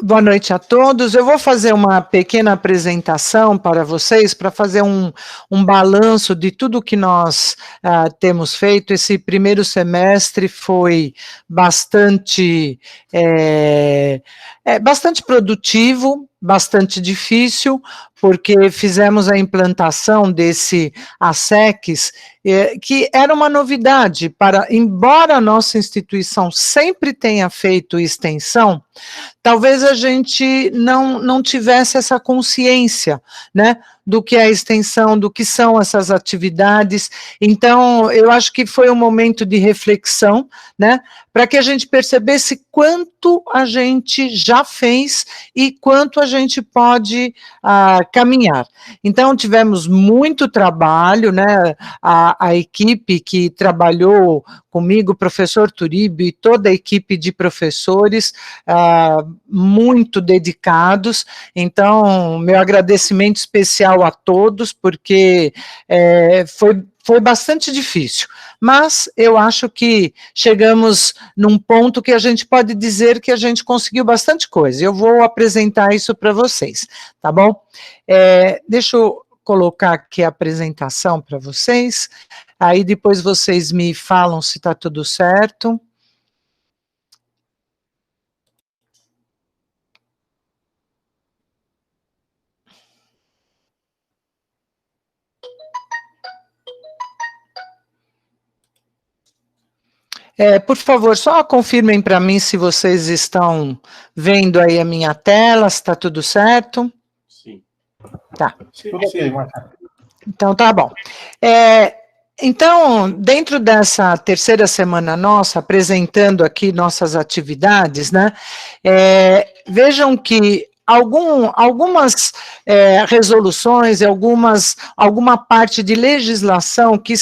Boa noite a todos. Eu vou fazer uma pequena apresentação para vocês, para fazer um balanço de tudo que nós temos feito. Esse primeiro semestre foi bastante produtivo, bastante difícil, porque fizemos a implantação desse ASECs, que era uma novidade, embora a nossa instituição sempre tenha feito extensão, talvez a gente não tivesse essa consciência, né, do que é a extensão, do que são essas atividades. Então, eu acho que foi um momento de reflexão, né, para que a gente percebesse quanto a gente já fez e quanto a gente pode caminhar. Então, tivemos muito trabalho, né, a equipe que trabalhou comigo, o professor Turíbio e toda a equipe de professores, muito dedicados. Então, meu agradecimento especial a todos, porque foi bastante difícil, mas eu acho que chegamos num ponto que a gente pode dizer que a gente conseguiu bastante coisa. Eu vou apresentar isso para vocês, tá bom? Deixa eu colocar aqui a apresentação para vocês, aí depois vocês me falam se está tudo certo. Por favor, só confirmem para mim se vocês estão vendo aí a minha tela, se está tudo certo. Sim. Tá. Sim, sim. Então, tá bom. Então, dentro dessa terceira semana nossa, apresentando aqui nossas atividades, né, vejam que algumas resoluções, alguma parte de legislação que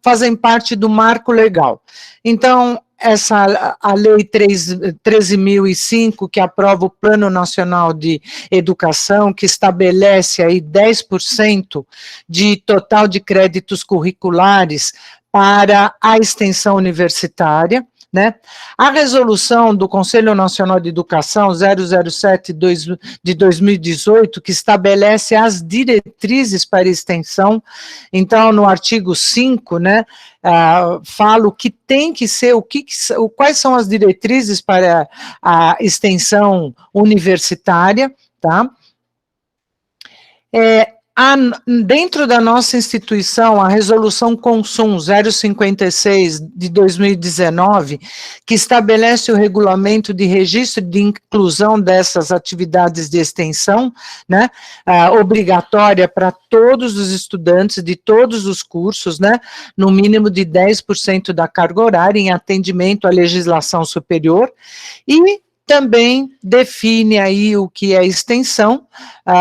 fazem parte do marco legal. Então, a Lei 13.005, que aprova o Plano Nacional de Educação, que estabelece aí 10% de total de créditos curriculares para a extensão universitária, né? A resolução do Conselho Nacional de Educação 007 de 2018, que estabelece as diretrizes para extensão. Então, no artigo 5, né, fala o que tem que ser, quais são as diretrizes para a extensão universitária, tá? Dentro da nossa instituição, a resolução Consum 056 de 2019, que estabelece o regulamento de registro de inclusão dessas atividades de extensão, né, obrigatória para todos os estudantes de todos os cursos, né, no mínimo de 10% da carga horária em atendimento à legislação superior, e também define aí o que é extensão,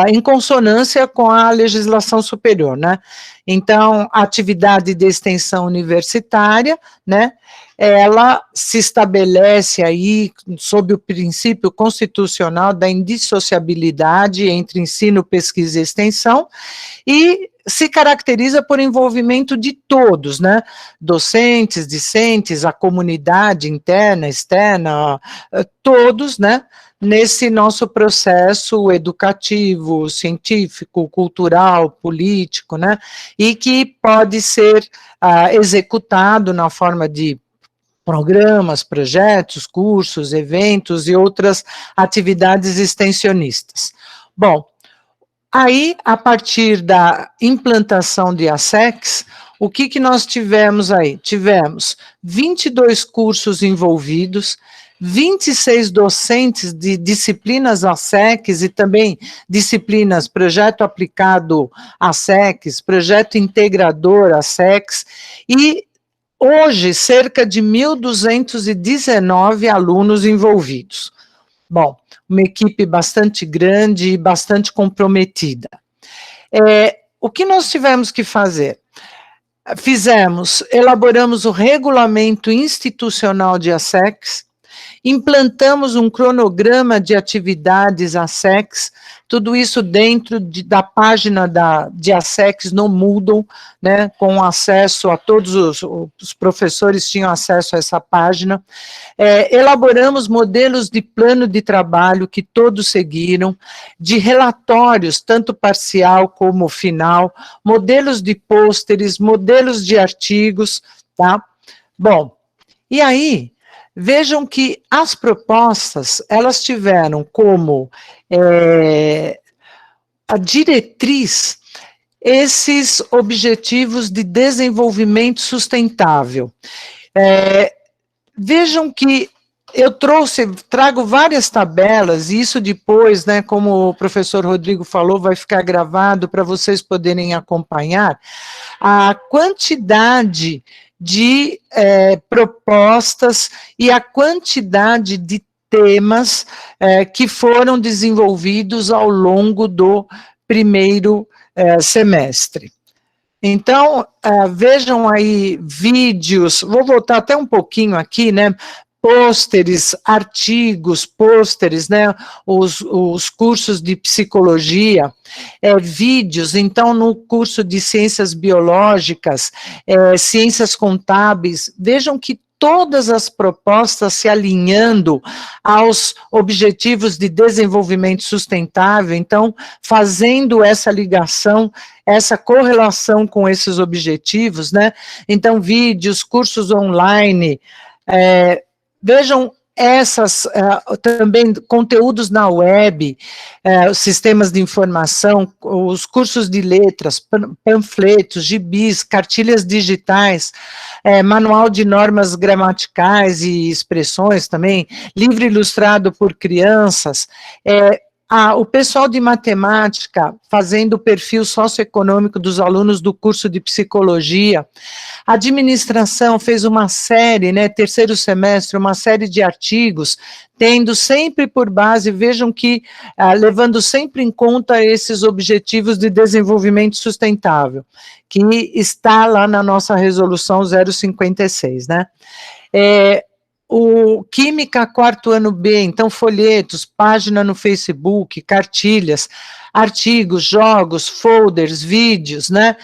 em consonância com a legislação superior, né? Então, a atividade de extensão universitária, né, ela se estabelece aí sob o princípio constitucional da indissociabilidade entre ensino, pesquisa e extensão, e se caracteriza por envolvimento de todos, né, docentes, discentes, a comunidade interna, externa, todos, né, nesse nosso processo educativo, científico, cultural, político, né, e que pode ser executado na forma de programas, projetos, cursos, eventos e outras atividades extensionistas. Bom, aí, a partir da implantação de ASECs, o que nós tivemos aí? Tivemos 22 cursos envolvidos, 26 docentes de disciplinas ASECs e também disciplinas projeto aplicado ASECs, projeto integrador ASECs, e hoje cerca de 1.219 alunos envolvidos. Bom, uma equipe bastante grande e bastante comprometida. O que nós tivemos que fazer? Elaboramos o regulamento institucional de ASECs Implantamos um cronograma de atividades ASEX, tudo isso dentro da página de ASEX no Moodle, né, com acesso a todos os professores tinham acesso a essa página. Elaboramos modelos de plano de trabalho que todos seguiram, de relatórios, tanto parcial como final, modelos de pôsteres, modelos de artigos, tá? Bom, e aí, vejam que as propostas, elas tiveram como a diretriz esses objetivos de desenvolvimento sustentável. Vejam que eu trago várias tabelas, e isso depois, né, como o professor Rodrigo falou, vai ficar gravado para vocês poderem acompanhar a quantidade de propostas e a quantidade de temas que foram desenvolvidos ao longo do primeiro semestre. Então, vejam aí vídeos, vou voltar até um pouquinho aqui, né, pôsteres, artigos, pôsteres, né, os cursos de psicologia, vídeos, então no curso de ciências biológicas, ciências contábeis, vejam que todas as propostas se alinhando aos objetivos de desenvolvimento sustentável, então, fazendo essa ligação, essa correlação com esses objetivos, né? Então, vídeos, cursos online, vejam também conteúdos na web, os sistemas de informação, os cursos de letras, panfletos, gibis, cartilhas digitais, manual de normas gramaticais e expressões também, livro ilustrado por crianças, o pessoal de matemática fazendo o perfil socioeconômico dos alunos do curso de psicologia, a administração fez uma série, né, terceiro semestre, uma série de artigos, tendo sempre por base, vejam que, levando sempre em conta esses objetivos de desenvolvimento sustentável, que está lá na nossa resolução 056, né. O Química, quarto ano B, então folhetos, página no Facebook, cartilhas, artigos, jogos, folders, vídeos, né,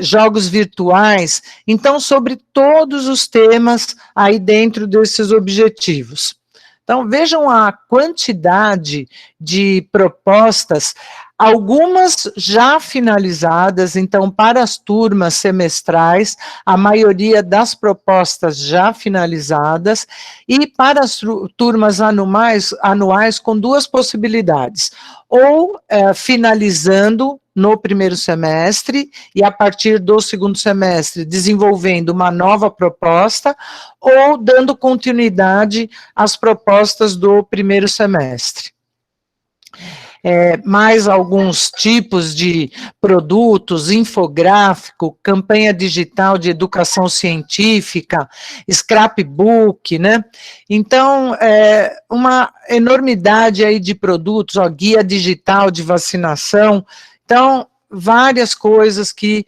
jogos virtuais, então sobre todos os temas aí dentro desses objetivos. Então vejam a quantidade de propostas, algumas já finalizadas, então para as turmas semestrais, a maioria das propostas já finalizadas, e para as turmas anuais com duas possibilidades, ou finalizando no primeiro semestre, e a partir do segundo semestre desenvolvendo uma nova proposta, ou dando continuidade às propostas do primeiro semestre. Mais alguns tipos de produtos, infográfico, campanha digital de educação científica, scrapbook, né? Então, uma enormidade aí de produtos, guia digital de vacinação, então, várias coisas que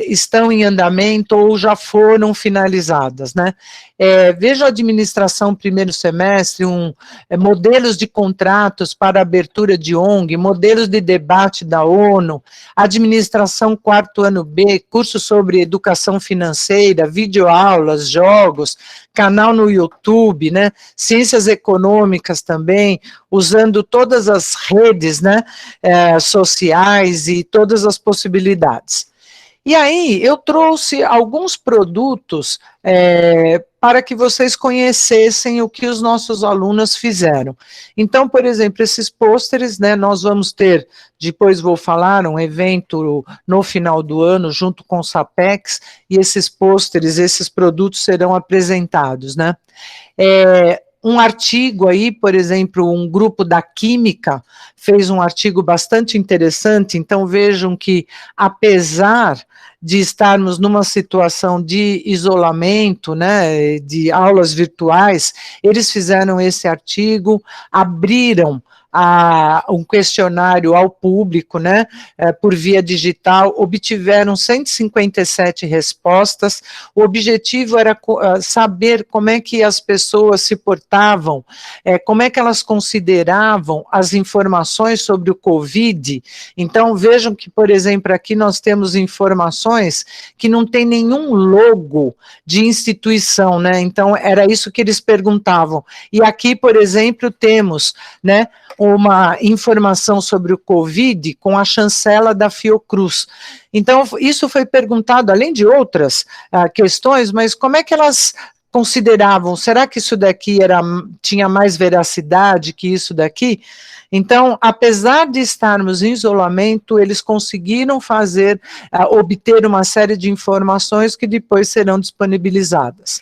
estão em andamento ou já foram finalizadas, né? Veja a administração primeiro semestre, modelos de contratos para abertura de ONG, modelos de debate da ONU, administração quarto ano B, curso sobre educação financeira, videoaulas, jogos, canal no YouTube, né? Ciências econômicas também, usando todas as redes, né, sociais e todas as possibilidades. E aí, eu trouxe alguns produtos para que vocês conhecessem o que os nossos alunos fizeram. Então, por exemplo, esses pôsteres, né, nós vamos ter, depois vou falar, um evento no final do ano, junto com o SAPEX, e esses pôsteres, esses produtos serão apresentados, né. Um artigo aí, por exemplo, um grupo da Química fez um artigo bastante interessante, então vejam que, apesar de estarmos numa situação de isolamento, né, de aulas virtuais, eles fizeram esse artigo, abriram um questionário ao público, né, por via digital, obtiveram 157 respostas. O objetivo era saber como é que as pessoas se portavam, como é que elas consideravam as informações sobre o Covid. Então, vejam que, por exemplo, aqui nós temos informações que não tem nenhum logo de instituição, né? Então, era isso que eles perguntavam. E aqui, por exemplo, temos, né, uma informação sobre o Covid com a chancela da Fiocruz. Então, isso foi perguntado, além de outras questões, mas como é que elas consideravam, será que isso daqui tinha mais veracidade que isso daqui? Então, apesar de estarmos em isolamento, eles conseguiram obter uma série de informações que depois serão disponibilizadas.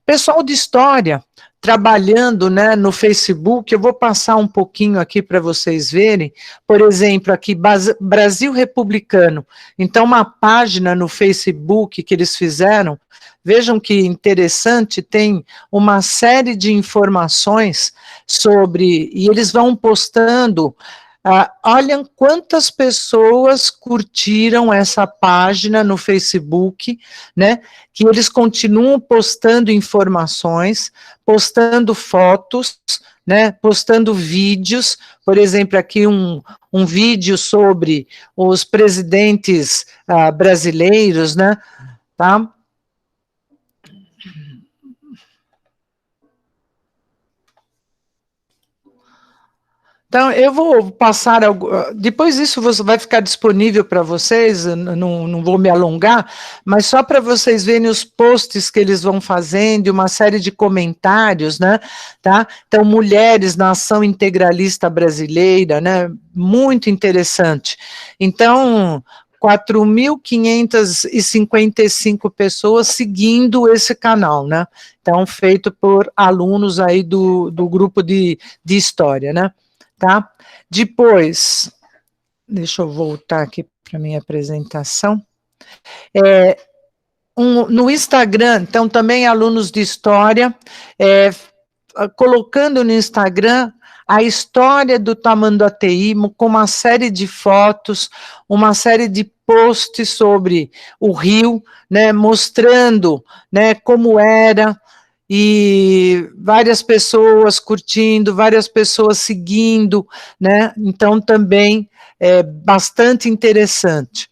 Pessoal de história, trabalhando, né, no Facebook, eu vou passar um pouquinho aqui para vocês verem, por exemplo, aqui, Brasil Republicano, então uma página no Facebook que eles fizeram, vejam que interessante, tem uma série de informações sobre, e eles vão postando, olhem quantas pessoas curtiram essa página no Facebook, né, que eles continuam postando informações, postando fotos, né, postando vídeos, por exemplo, aqui um vídeo sobre os presidentes brasileiros, né, tá? Então, eu vou passar, depois isso vai ficar disponível para vocês, não vou me alongar, mas só para vocês verem os posts que eles vão fazendo, uma série de comentários, né, tá? Então, mulheres na ação integralista brasileira, né, muito interessante. Então, 4.555 pessoas seguindo esse canal, né? Então, feito por alunos aí do grupo de história, né? Tá? Depois, deixa eu voltar aqui para a minha apresentação. No Instagram, então, também alunos de história, colocando no Instagram a história do Tamanduateí, com uma série de fotos, uma série de posts sobre o rio, né, mostrando, né, como era, e várias pessoas curtindo, várias pessoas seguindo, né? Então também é bastante interessante.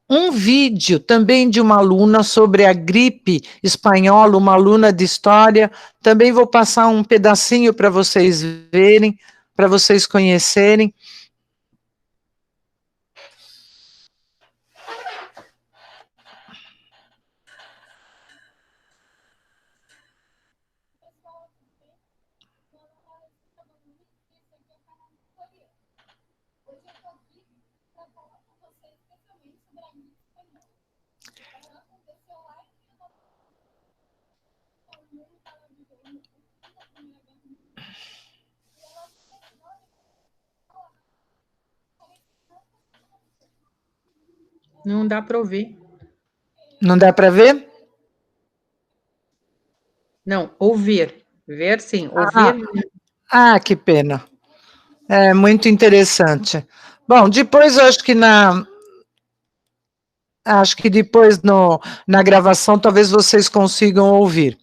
Um vídeo também de uma aluna sobre a gripe espanhola, uma aluna de história, também vou passar um pedacinho para vocês verem, para vocês conhecerem. Não dá para ouvir. Não dá para ver? Não, ouvir. Ver, sim. Ouvir. Que pena. É muito interessante. Bom, depois eu acho que depois na gravação talvez vocês consigam ouvir.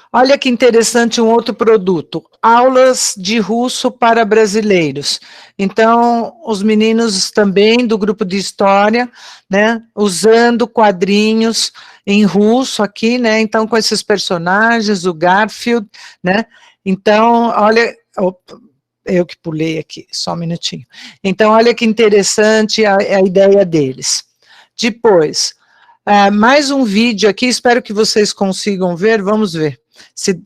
Olha que interessante um outro produto, aulas de russo para brasileiros. Então, os meninos também do grupo de história, né, usando quadrinhos em russo aqui, né, então com esses personagens, o Garfield, né, então, olha, eu que pulei aqui, só um minutinho. Então, olha que interessante a ideia deles. Depois, mais um vídeo aqui, espero que vocês consigam ver, vamos ver. Se...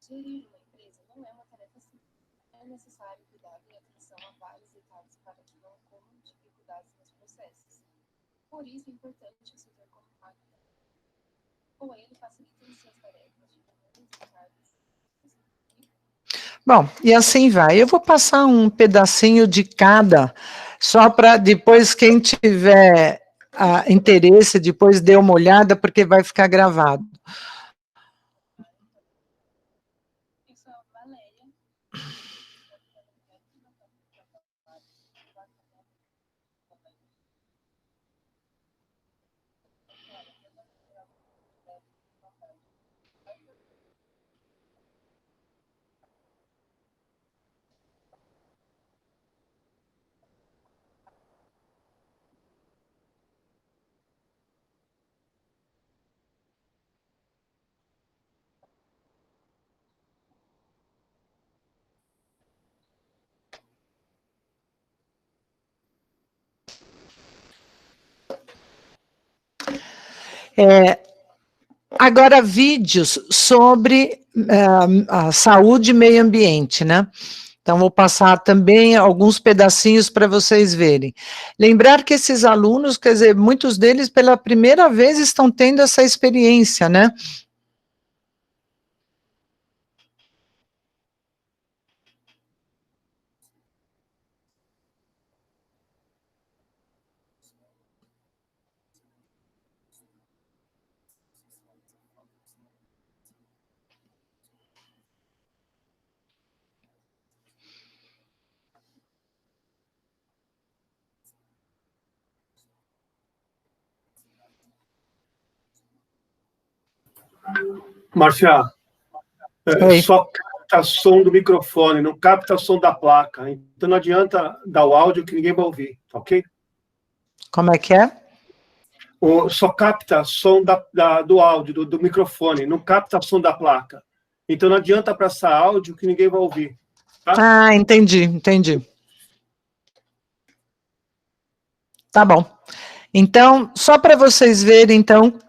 Gerir uma empresa não é uma tarefa simples. É necessário cuidado e atenção a vários detalhes para que não ocorram dificuldades nos processos. Por isso é importante o setor como máquina. Com ele facilitam suas tarefas de demandas e cargas. Bom, e assim vai. Eu vou passar um pedacinho de cada, só para depois quem tiver interesse, depois dê uma olhada, porque vai ficar gravado. Eu sou a Valéria. Agora, vídeos sobre a saúde e meio ambiente, né? Então, vou passar também alguns pedacinhos para vocês verem. Lembrar que esses alunos, quer dizer, muitos deles pela primeira vez estão tendo essa experiência, né? Márcia, Oi. só capta som do microfone, não capta som da placa. Então não adianta dar o áudio que ninguém vai ouvir, tá ok? Como é que é? Só capta som do áudio, do microfone, não capta som da placa. Então não adianta passar áudio que ninguém vai ouvir. Tá? Ah, entendi. Tá bom. Então, só para vocês verem, então,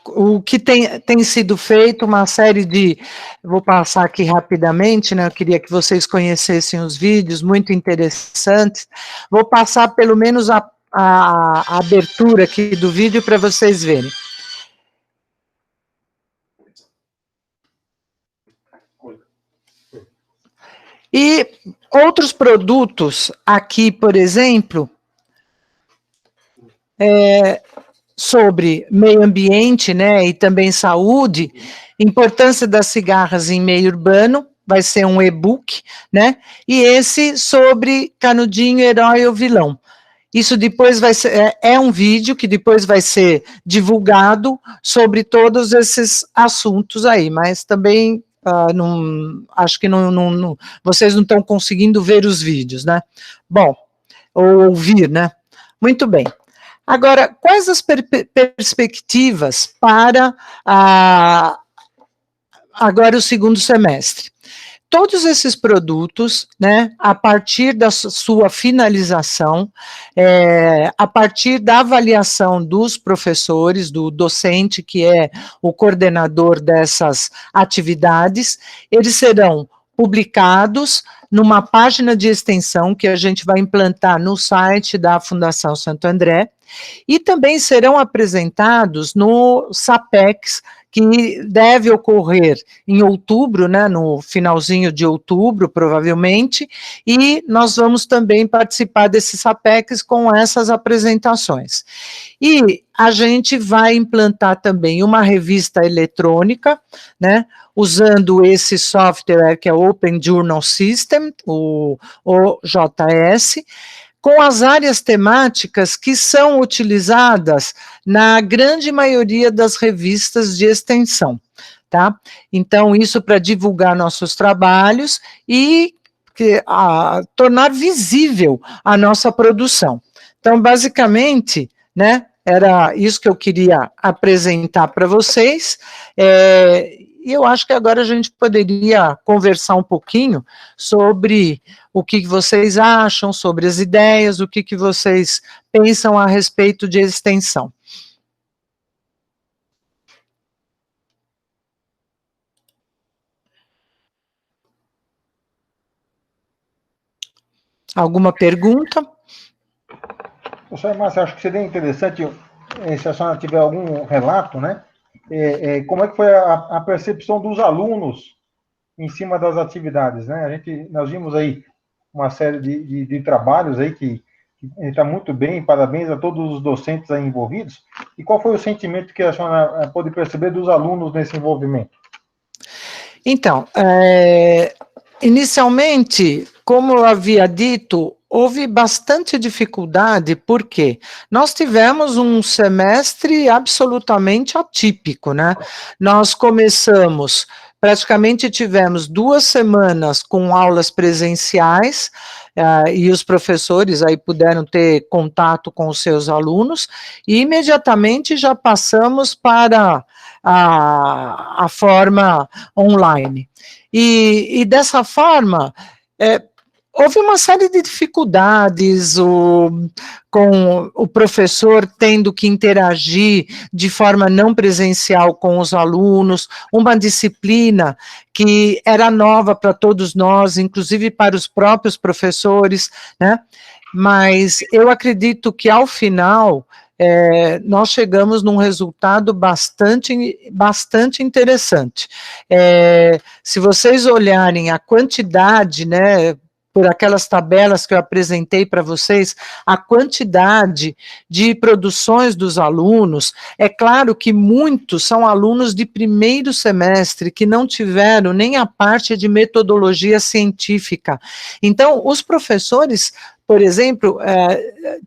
o que tem sido feito, uma série de... Vou passar aqui rapidamente, né? Eu queria que vocês conhecessem os vídeos, muito interessantes. Vou passar pelo menos a abertura aqui do vídeo para vocês verem. E outros produtos aqui, por exemplo, sobre meio ambiente, né, e também saúde, importância das cigarras em meio urbano, vai ser um e-book, né, e esse sobre Canudinho, herói ou vilão. Isso depois vai ser, um vídeo que depois vai ser divulgado sobre todos esses assuntos aí, mas também acho que vocês não estão conseguindo ver os vídeos, né? Bom, ou ouvir, né? Muito bem. Agora, quais as perspectivas para agora o segundo semestre? Todos esses produtos, né, a partir da sua finalização, a partir da avaliação dos professores, do docente, que é o coordenador dessas atividades, eles serão publicados numa página de extensão que a gente vai implantar no site da Fundação Santo André, e também serão apresentados no SAPEX, que deve ocorrer em outubro, né, no finalzinho de outubro, provavelmente, e nós vamos também participar desse SAPEX com essas apresentações. E a gente vai implantar também uma revista eletrônica, né, usando esse software que é o Open Journal System, o OJS, com as áreas temáticas que são utilizadas na grande maioria das revistas de extensão, tá? Então, isso para divulgar nossos trabalhos e tornar visível a nossa produção. Então, basicamente, né, era isso que eu queria apresentar para vocês, e eu acho que agora a gente poderia conversar um pouquinho sobre o que vocês acham, sobre as ideias, o que vocês pensam a respeito de extensão. Alguma pergunta? Professor Márcio, acho que seria interessante, se a senhora tiver algum relato, né? Como é que foi a percepção dos alunos em cima das atividades, né? Nós vimos aí uma série de trabalhos aí que está muito bem, parabéns a todos os docentes aí envolvidos. E qual foi o sentimento que a senhora pôde perceber dos alunos nesse envolvimento? Então, inicialmente, como eu havia dito, houve bastante dificuldade, porque nós tivemos um semestre absolutamente atípico, né? Nós começamos, praticamente tivemos 2 semanas com aulas presenciais, e os professores aí puderam ter contato com os seus alunos, e imediatamente já passamos para a forma online. E dessa forma, houve uma série de dificuldades, com o professor tendo que interagir de forma não presencial com os alunos, uma disciplina que era nova para todos nós, inclusive para os próprios professores, né? Mas eu acredito que, ao final, nós chegamos num resultado bastante interessante. Se vocês olharem a quantidade, né, por aquelas tabelas que eu apresentei para vocês, a quantidade de produções dos alunos, é claro que muitos são alunos de primeiro semestre, que não tiveram nem a parte de metodologia científica. Então, os professores, por exemplo,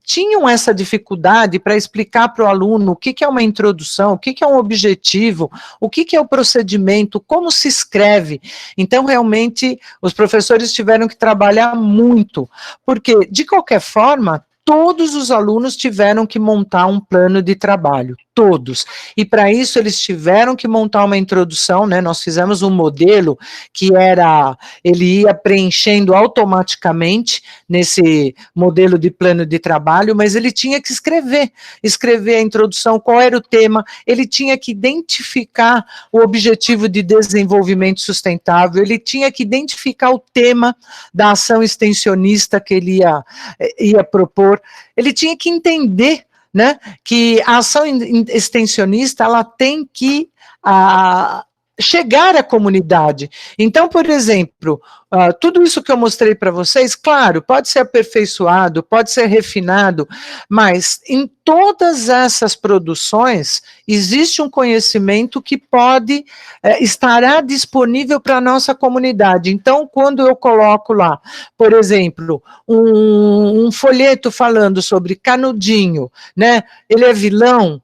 tinham essa dificuldade para explicar para o aluno o que é uma introdução, o que é um objetivo, o que é o procedimento, como se escreve. Então, realmente, os professores tiveram que trabalhar muito, porque, de qualquer forma, todos os alunos tiveram que montar um plano de trabalho, todos. E para isso eles tiveram que montar uma introdução, né? Nós fizemos um modelo que ele ia preenchendo automaticamente nesse modelo de plano de trabalho, mas ele tinha que escrever a introdução, qual era o tema, ele tinha que identificar o objetivo de desenvolvimento sustentável, ele tinha que identificar o tema da ação extensionista que ele ia propor, ele tinha que entender, né, que a ação extensionista, ela tem que chegar à comunidade. Então, por exemplo, tudo isso que eu mostrei para vocês, claro, pode ser aperfeiçoado, pode ser refinado, mas em todas essas produções existe um conhecimento que estará disponível para a nossa comunidade. Então, quando eu coloco lá, por exemplo, um folheto falando sobre Canudinho, né, ele é vilão,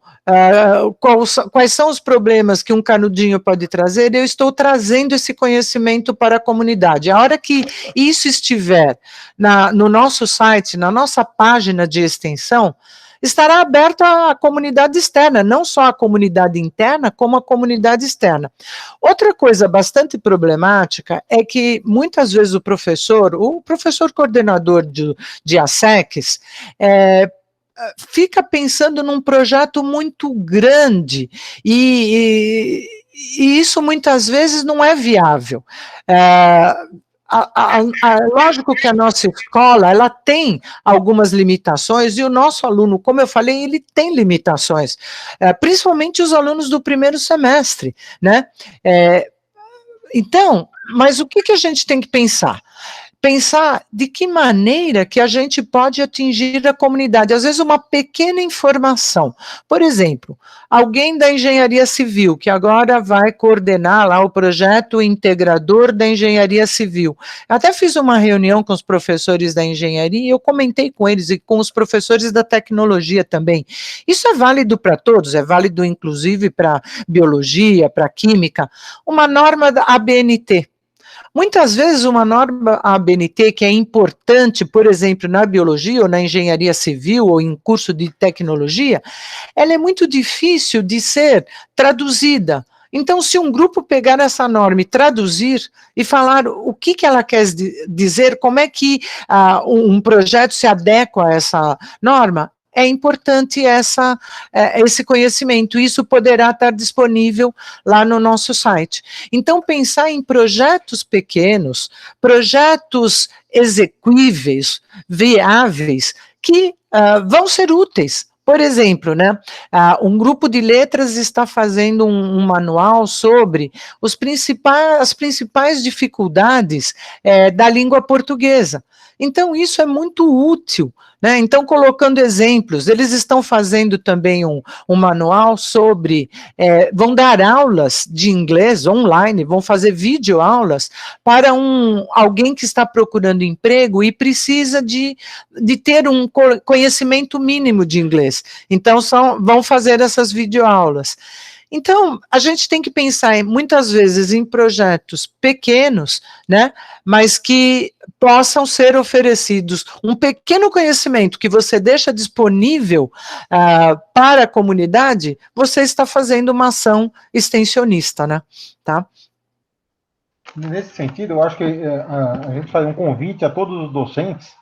quais são os problemas que um canudinho pode trazer, eu estou trazendo esse conhecimento para a comunidade. A hora que isso estiver no nosso site, na nossa página de extensão, estará aberto à comunidade externa, não só à comunidade interna, como à comunidade externa. Outra coisa bastante problemática é que, muitas vezes, o professor coordenador de ASECs, fica pensando num projeto muito grande e isso muitas vezes não é viável. Lógico que a nossa escola, ela tem algumas limitações, e o nosso aluno, como eu falei, ele tem limitações, principalmente os alunos do primeiro semestre, né? Então, mas o que a gente tem que pensar? Pensar de que maneira que a gente pode atingir a comunidade. Às vezes, uma pequena informação. Por exemplo, alguém da engenharia civil, que agora vai coordenar lá o projeto integrador da engenharia civil. Eu até fiz uma reunião com os professores da engenharia e eu comentei com eles e com os professores da tecnologia também. Isso é válido para todos, é válido inclusive para biologia, para química. Uma norma da ABNT. Muitas vezes uma norma ABNT que é importante, por exemplo, na biologia ou na engenharia civil ou em curso de tecnologia, ela é muito difícil de ser traduzida. Então, se um grupo pegar essa norma e traduzir e falar o que ela quer dizer, como é que um projeto se adequa a essa norma, é importante esse conhecimento. Isso poderá estar disponível lá no nosso site. Então, pensar em projetos pequenos, projetos execuíveis, viáveis, que vão ser úteis. Por exemplo, né, um grupo de letras está fazendo um manual sobre as principais dificuldades da língua portuguesa. Então, isso é muito útil, né? Então, colocando exemplos, eles estão fazendo também um manual sobre, vão dar aulas de inglês online, vão fazer videoaulas para alguém que está procurando emprego e precisa de ter um conhecimento mínimo de inglês. Então, vão fazer essas videoaulas. Então, a gente tem que pensar muitas vezes em projetos pequenos, né, mas que possam ser oferecidos um pequeno conhecimento que você deixa disponível para a comunidade, você está fazendo uma ação extensionista, né, tá? Nesse sentido, eu acho que a gente faz um convite a todos os docentes,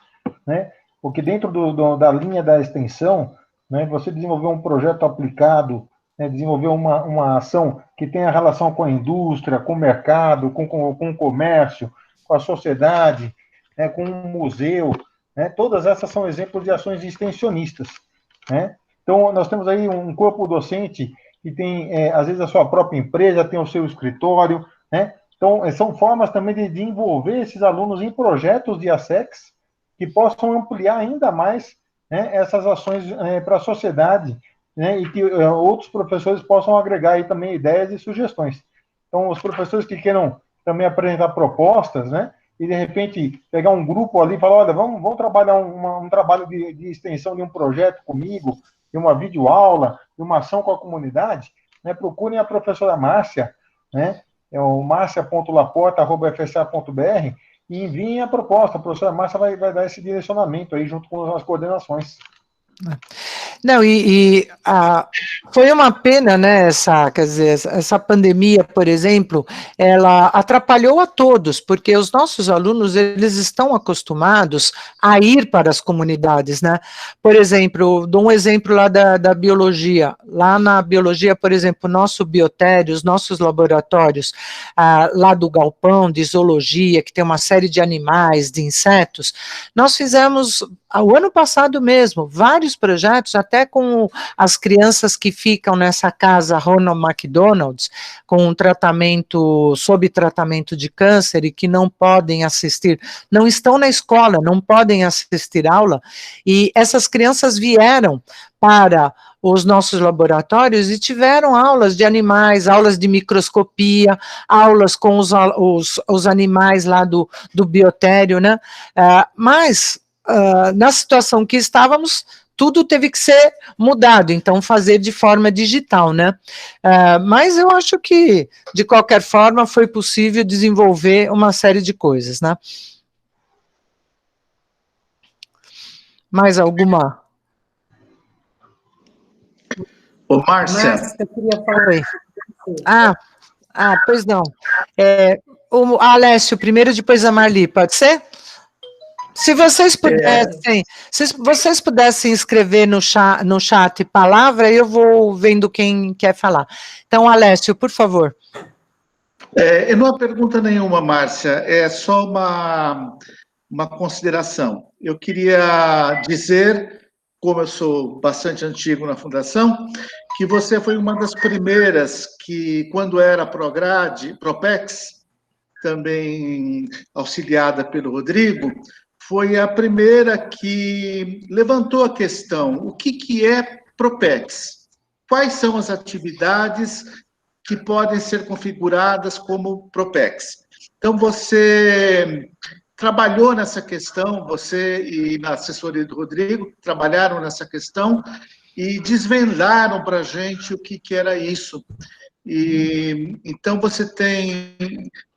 né, porque dentro da linha da extensão, né, você desenvolver um projeto aplicado, né, desenvolver uma ação que tenha relação com a indústria, com o mercado, com o comércio, com a sociedade, né, com o museu, né, todas essas são exemplos de ações extensionistas, né? Então, nós temos aí um corpo docente que tem, às vezes, a sua própria empresa, tem o seu escritório, né? Então, são formas também de envolver esses alunos em projetos de ASEX que possam ampliar ainda mais, né, essas ações para a sociedade, né, e que outros professores possam agregar aí também ideias e sugestões. Então, os professores que queiram também apresentar propostas, né, e de repente pegar um grupo ali e falar, olha, vamos trabalhar um trabalho de extensão de um projeto comigo, de uma videoaula, de uma ação com a comunidade, né, procurem a professora Márcia, né, é o marcia.laporta@fsa.br, e enviem a proposta. A professora Márcia vai dar esse direcionamento aí junto com as coordenações. Não, foi uma pena, né, essa pandemia, por exemplo, ela atrapalhou a todos, porque os nossos alunos, eles estão acostumados a ir para as comunidades, né? Por exemplo, dou um exemplo lá da biologia. Lá na biologia, por exemplo, nosso biotério, os nossos laboratórios, lá do galpão de zoologia, que tem uma série de animais, de insetos, nós fizemos, o ano passado mesmo, vários projetos, até com as crianças que ficam nessa casa Ronald McDonald's, com sob tratamento de câncer e que não podem assistir, não estão na escola, não podem assistir aula, e essas crianças vieram para os nossos laboratórios e tiveram aulas de animais, aulas de microscopia, aulas com os animais lá do biotério, né? Mas, na situação que estávamos, tudo teve que ser mudado, então fazer de forma digital, né? Mas eu acho que, de qualquer forma, foi possível desenvolver uma série de coisas, né? Mais alguma? Ô, Márcia. Eu queria falar. Oi. Pois não. O Alessio primeiro, depois a Marli, pode ser? Se vocês pudessem escrever no chat palavra, eu vou vendo quem quer falar. Então, Alessio, por favor. Não há pergunta nenhuma, Márcia, é só uma consideração. Eu queria dizer, como eu sou bastante antigo na Fundação, que você foi uma das primeiras que, quando era Propex, também auxiliada pelo Rodrigo, foi a primeira que levantou a questão: o que é Propex? Quais são as atividades que podem ser configuradas como Propex? Então, você trabalhou nessa questão, você e na assessoria do Rodrigo trabalharam nessa questão e desvendaram para a gente o que era isso. Então, você tem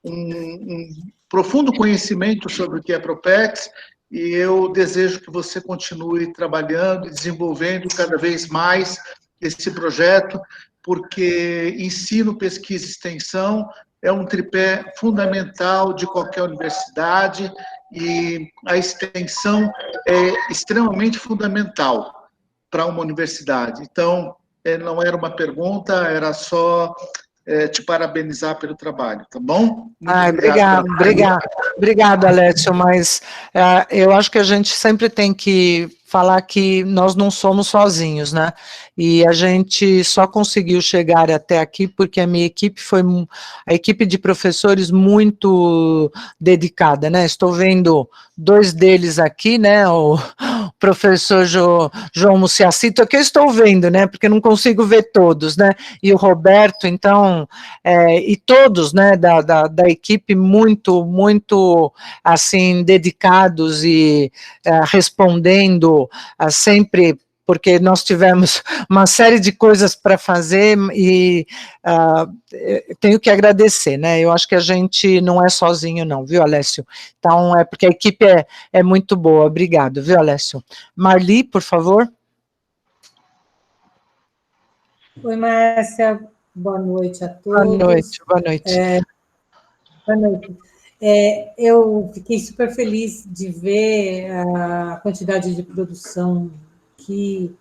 um profundo conhecimento sobre o que é Propex, e eu desejo que você continue trabalhando e desenvolvendo cada vez mais esse projeto, porque ensino, pesquisa e extensão é um tripé fundamental de qualquer universidade e a extensão é extremamente fundamental para uma universidade. Então, não era uma pergunta, era só te parabenizar pelo trabalho, tá bom? Muito obrigado, Alessio, mas eu acho que a gente sempre tem que falar que nós não somos sozinhos, né? E a gente só conseguiu chegar até aqui porque a minha equipe foi a equipe de professores muito dedicada, né? Estou vendo 2 deles aqui, né? O professor João Muciacito, que eu estou vendo, né? Porque não consigo ver todos, né? E o Roberto, então, e todos, né? Da equipe muito, assim, dedicados e respondendo sempre, porque nós tivemos uma série de coisas para fazer e tenho que agradecer, né? Eu acho que a gente não é sozinho não, viu, Alessio? Então, porque a equipe é muito boa. Obrigado, viu, Alessio? Marli, por favor. Oi, Márcia. Boa noite a todos. Boa noite. Boa noite. Eu fiquei super feliz de ver a quantidade de produção que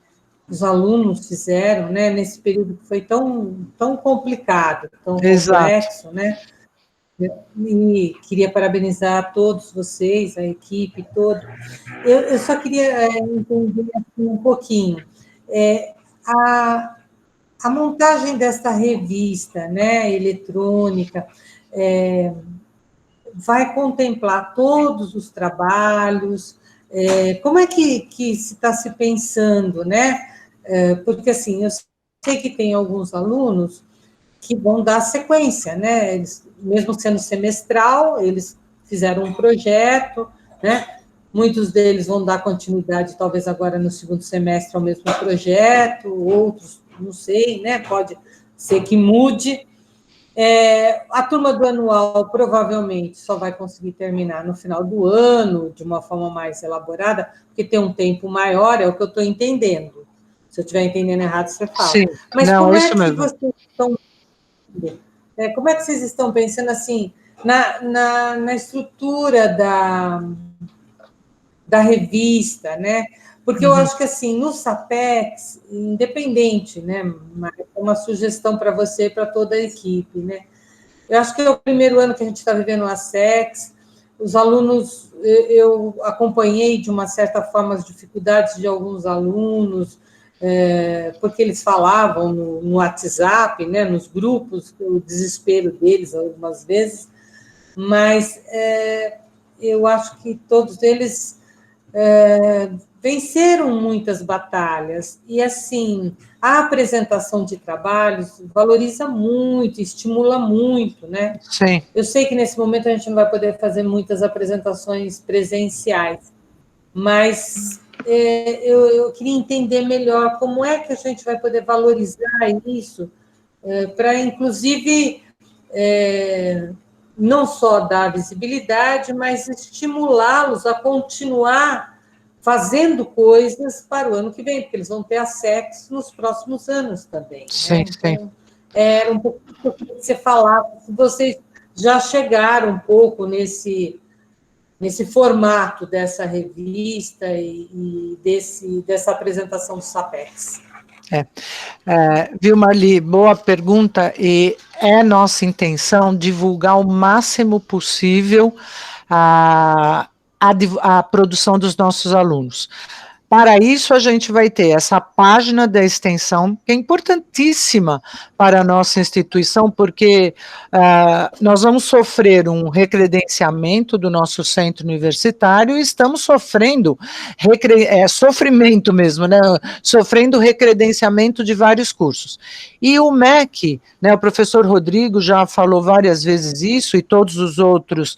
os alunos fizeram, né, nesse período que foi tão complicado, tão complexo, né? E queria parabenizar a todos vocês, a equipe toda. Eu só queria entender assim, um pouquinho. A montagem desta revista, né, eletrônica, vai contemplar todos os trabalhos? Como é que se está se pensando, né? Porque, assim, eu sei que tem alguns alunos que vão dar sequência, né? Eles, mesmo sendo semestral, eles fizeram um projeto, né? Muitos deles vão dar continuidade, talvez agora no segundo semestre, ao mesmo projeto, outros, não sei, né? Pode ser que mude. A turma do anual provavelmente só vai conseguir terminar no final do ano, de uma forma mais elaborada, porque tem um tempo maior, é o que eu estou entendendo. Se eu estiver entendendo errado, você fala. Sim, mas não, como isso mesmo. Como é que vocês estão pensando assim na estrutura da revista, né? Porque eu acho que, assim, no SAPEX, independente, né, é uma sugestão para você e para toda a equipe, né? Eu acho que é o primeiro ano que a gente está vivendo a SEX, os alunos, eu acompanhei, de uma certa forma, as dificuldades de alguns alunos, porque eles falavam no WhatsApp, né, nos grupos, o desespero deles, algumas vezes, mas eu acho que todos eles venceram muitas batalhas, e, assim, a apresentação de trabalhos valoriza muito, estimula muito, né? Sim. Eu sei que, nesse momento, a gente não vai poder fazer muitas apresentações presenciais, mas eu queria entender melhor como é que a gente vai poder valorizar isso, para, inclusive, não só dar visibilidade, mas estimulá-los a continuar fazendo coisas para o ano que vem, porque eles vão ter a SEX nos próximos anos também. Sim, né? Então, sim. Era um pouco do que você falava, se vocês já chegaram um pouco nesse formato dessa revista e dessa apresentação do SAPEX. Viu, Marli? Boa pergunta, e é nossa intenção divulgar o máximo possível a produção dos nossos alunos. Para isso, a gente vai ter essa página da extensão, que é importantíssima para a nossa instituição, porque nós vamos sofrer um recredenciamento do nosso centro universitário e estamos sofrendo, sofrimento mesmo, né? Sofrendo recredenciamento de vários cursos. E o MEC, né, o professor Rodrigo já falou várias vezes isso, e todos os outros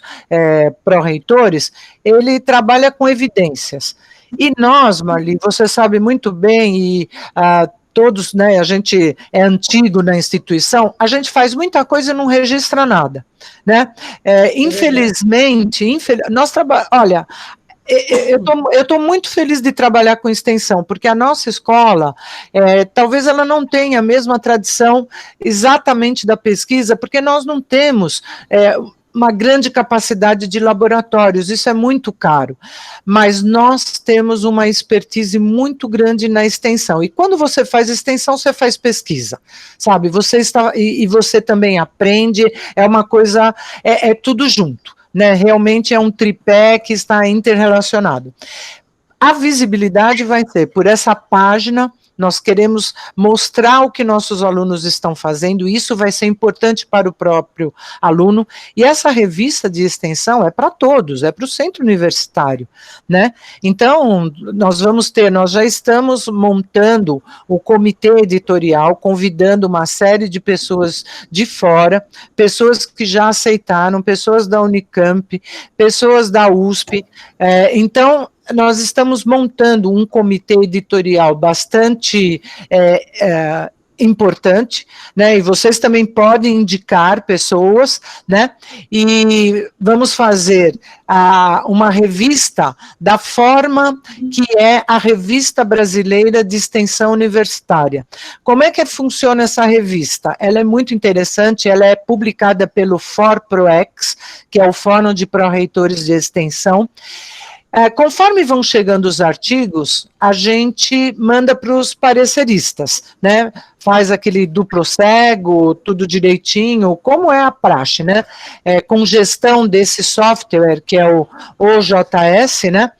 pró-reitores, ele trabalha com evidências. E nós, Marli, você sabe muito bem, e todos, né, a gente é antigo na instituição, a gente faz muita coisa e não registra nada, né? Infelizmente, nós trabalhamos, olha, eu estou muito feliz de trabalhar com extensão, porque a nossa escola, talvez ela não tenha a mesma tradição exatamente da pesquisa, porque nós não temos uma grande capacidade de laboratórios, isso é muito caro, mas nós temos uma expertise muito grande na extensão, e quando você faz extensão, você faz pesquisa, sabe, e você também aprende, é uma coisa, é tudo junto, né, realmente é um tripé que está interrelacionado. A visibilidade vai ser por essa página, nós queremos mostrar o que nossos alunos estão fazendo, isso vai ser importante para o próprio aluno, e essa revista de extensão é para todos, é para o centro universitário, né? Então, nós já estamos montando o comitê editorial, convidando uma série de pessoas de fora, pessoas que já aceitaram, pessoas da Unicamp, pessoas da USP, então, nós estamos montando um comitê editorial bastante importante, né, e vocês também podem indicar pessoas, né, e vamos fazer uma revista da forma que é a Revista Brasileira de Extensão Universitária. Como é que funciona essa revista? Ela é muito interessante, ela é publicada pelo FORPROEX, que é o Fórum de Pró-Reitores de Extensão. Conforme vão chegando os artigos, a gente manda para os pareceristas, né? Faz aquele duplo cego, tudo direitinho, como é a praxe, né? Com gestão desse software, que é o OJS, né?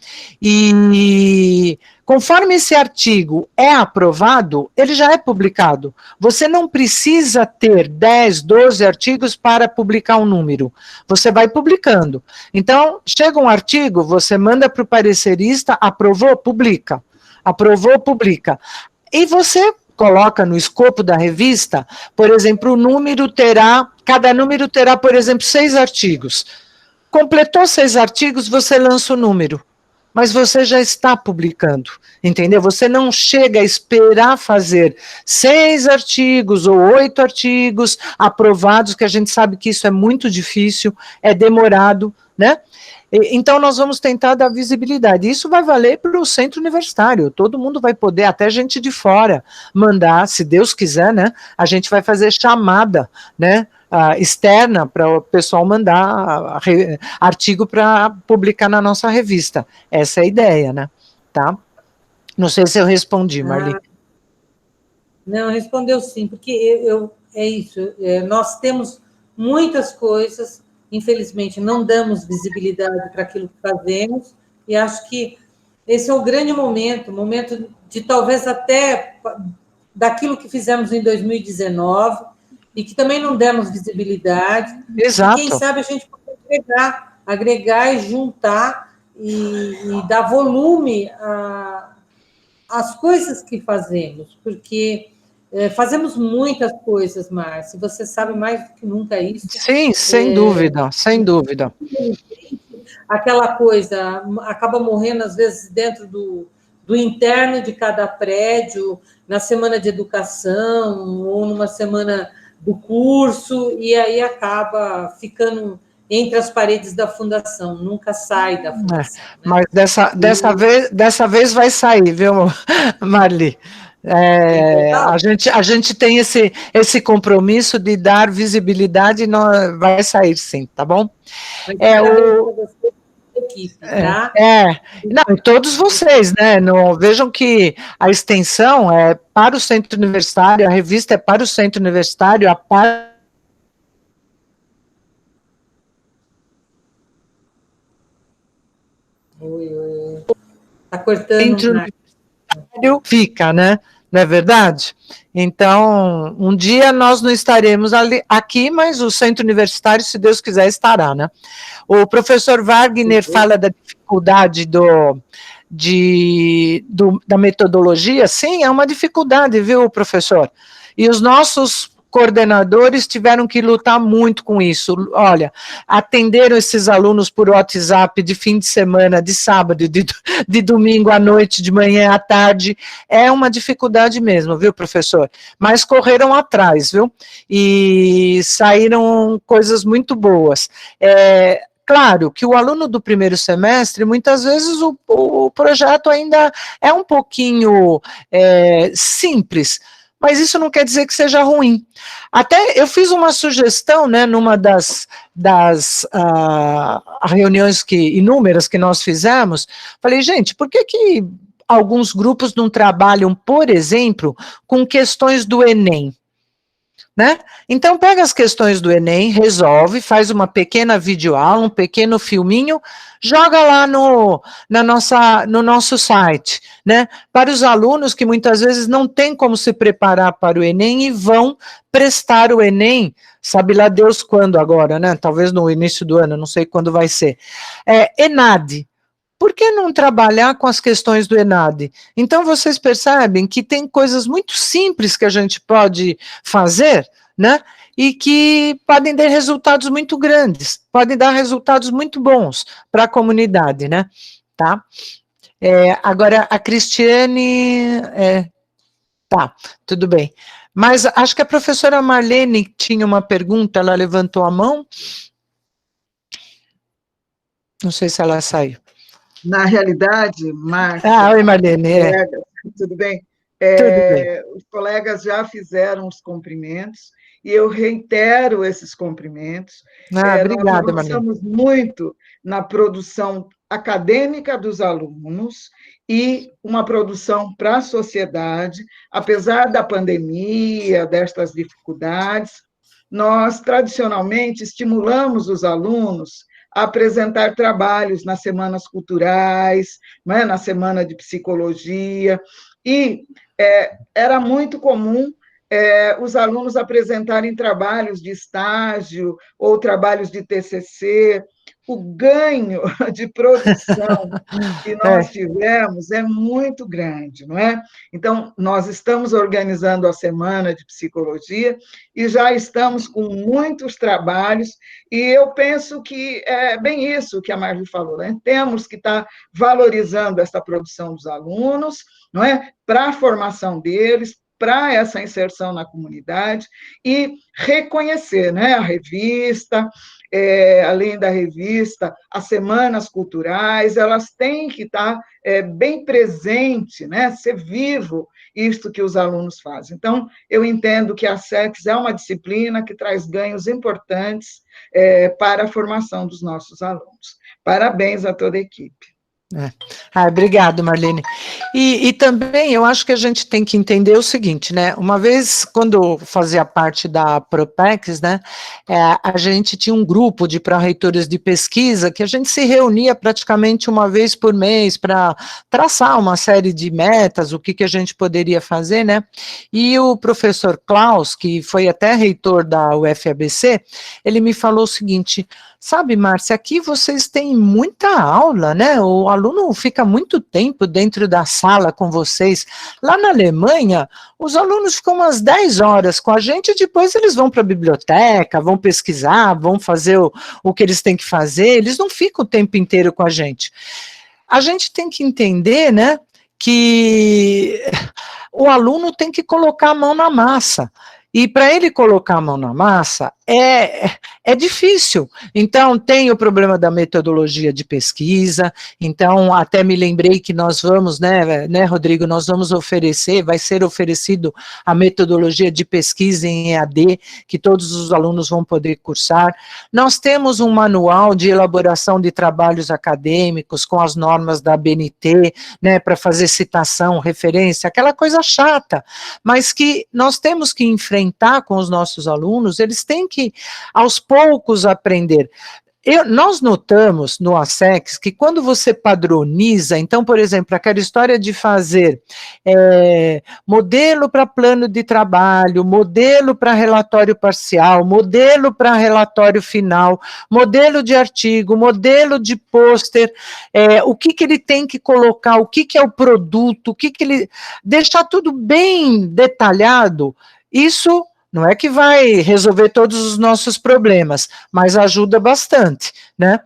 E conforme esse artigo é aprovado, ele já é publicado. Você não precisa ter 10, 12 artigos para publicar um número. Você vai publicando. Então, chega um artigo, você manda para o parecerista, aprovou, publica. Aprovou, publica. E você coloca no escopo da revista, por exemplo, cada número terá, por exemplo, 6 artigos. Completou 6 artigos, você lança o número. Mas você já está publicando, entendeu? Você não chega a esperar fazer 6 artigos ou 8 artigos aprovados, que a gente sabe que isso é muito difícil, é demorado, né? Então, nós vamos tentar dar visibilidade. Isso vai valer para o centro universitário, todo mundo vai poder, até gente de fora, mandar, se Deus quiser, né? A gente vai fazer chamada, né? Externa para o pessoal mandar artigo para publicar na nossa revista. Essa é a ideia, né? Tá? Não sei se eu respondi, Marli. Não, respondeu sim, porque é isso, nós temos muitas coisas, infelizmente não damos visibilidade para aquilo que fazemos, e acho que esse é o grande momento de talvez até daquilo que fizemos em 2019, e que também não demos visibilidade. Exato. E quem sabe a gente pode agregar e juntar e dar volume às coisas que fazemos, porque fazemos muitas coisas, Márcia, você sabe mais do que nunca isso. Sim, sem dúvida, sem dúvida. Aquela coisa acaba morrendo, às vezes, dentro do interno de cada prédio, na semana de educação, ou numa semana do curso, e aí acaba ficando entre as paredes da fundação, nunca sai da fundação. Né? Mas dessa vez vai sair, viu, Marli? A gente tem esse compromisso de dar visibilidade e vai sair sim, tá bom? Equipe, tá? Não, e todos vocês, né? Vejam que a extensão é para o centro universitário, a revista é para o centro universitário, Oi. Tá cortando, né? Fica, né? Não é verdade? Então, um dia nós não estaremos aqui, mas o centro universitário, se Deus quiser, estará, né? O professor Wagner fala da dificuldade da metodologia. Sim, é uma dificuldade, viu, professor? E os nossos coordenadores tiveram que lutar muito com isso. Olha, atenderam esses alunos por WhatsApp de fim de semana, de sábado, de domingo à noite, de manhã à tarde. É uma dificuldade mesmo, viu, professor? Mas correram atrás, viu? E saíram coisas muito boas. Claro que o aluno do primeiro semestre, muitas vezes o projeto ainda é um pouquinho simples, mas isso não quer dizer que seja ruim. Até eu fiz uma sugestão, né, numa das reuniões inúmeras que nós fizemos, falei, gente, por que alguns grupos não trabalham, por exemplo, com questões do Enem? Né? Então, pega as questões do Enem, resolve, faz uma pequena videoaula, um pequeno filminho, joga lá no nosso site, né? Para os alunos que muitas vezes não têm como se preparar para o Enem e vão prestar o Enem, sabe lá Deus quando agora, né? Talvez no início do ano, não sei quando vai ser. ENAD. Por que não trabalhar com as questões do ENAD? Então, vocês percebem que tem coisas muito simples que a gente pode fazer, né? E que podem dar resultados muito grandes, podem dar resultados muito bons para a comunidade, né? Tá? Agora, a Cristiane... tá, tudo bem. Mas acho que a professora Marlene tinha uma pergunta, ela levantou a mão. Não sei se ela saiu. Na realidade, Márcia... oi, Marlene. Colegas, tudo bem? Tudo bem. Os colegas já fizeram os cumprimentos, e eu reitero esses cumprimentos. Obrigada, nós avançamos muito na produção acadêmica dos alunos e uma produção para a sociedade, apesar da pandemia, destas dificuldades, nós tradicionalmente estimulamos os alunos a apresentar trabalhos nas semanas culturais, né, na semana de psicologia, e era muito comum os alunos apresentarem trabalhos de estágio ou trabalhos de TCC. O ganho de produção que nós tivemos é muito grande, não é? Então, nós estamos organizando a Semana de Psicologia e já estamos com muitos trabalhos, e eu penso que é bem isso que a Marli falou, né? Temos que estar valorizando essa produção dos alunos, não é? Para a formação deles, para essa inserção na comunidade, e reconhecer, né, a revista, além da revista, as semanas culturais, elas têm que estar bem presente, né, ser vivo isto que os alunos fazem. Então, eu entendo que a SEX é uma disciplina que traz ganhos importantes para a formação dos nossos alunos. Parabéns a toda a equipe. Obrigado, Marlene. E também eu acho que a gente tem que entender o seguinte, né? Uma vez, quando eu fazia parte da Propex, né, a gente tinha um grupo de pró-reitores de pesquisa que a gente se reunia praticamente uma vez por mês para traçar uma série de metas, o que a gente poderia fazer, né? E o professor Klaus, que foi até reitor da UFABC, ele me falou o seguinte: sabe, Márcia, aqui vocês têm muita aula, né? O aluno fica muito tempo dentro da sala com vocês. Lá na Alemanha, os alunos ficam umas 10 horas com a gente e depois eles vão para a biblioteca, vão pesquisar, vão fazer o que eles têm que fazer, eles não ficam o tempo inteiro com a gente. A gente tem que entender, né, que o aluno tem que colocar a mão na massa. E para ele colocar a mão na massa é difícil. Então, tem o problema da metodologia de pesquisa. Então, até me lembrei que nós vamos, né, Rodrigo, nós vamos oferecer, vai ser oferecido a metodologia de pesquisa em EAD, que todos os alunos vão poder cursar. Nós temos um manual de elaboração de trabalhos acadêmicos com as normas da ABNT, né, para fazer citação, referência, aquela coisa chata, mas que nós temos que enfrentar com os nossos alunos, eles têm que, aos poucos, aprender. Nós notamos no ASEX que quando você padroniza, então, por exemplo, aquela história de fazer modelo para plano de trabalho, modelo para relatório parcial, modelo para relatório final, modelo de artigo, modelo de pôster, o que ele tem que colocar, o que é o produto, deixar tudo bem detalhado. Isso não é que vai resolver todos os nossos problemas, mas ajuda bastante, né?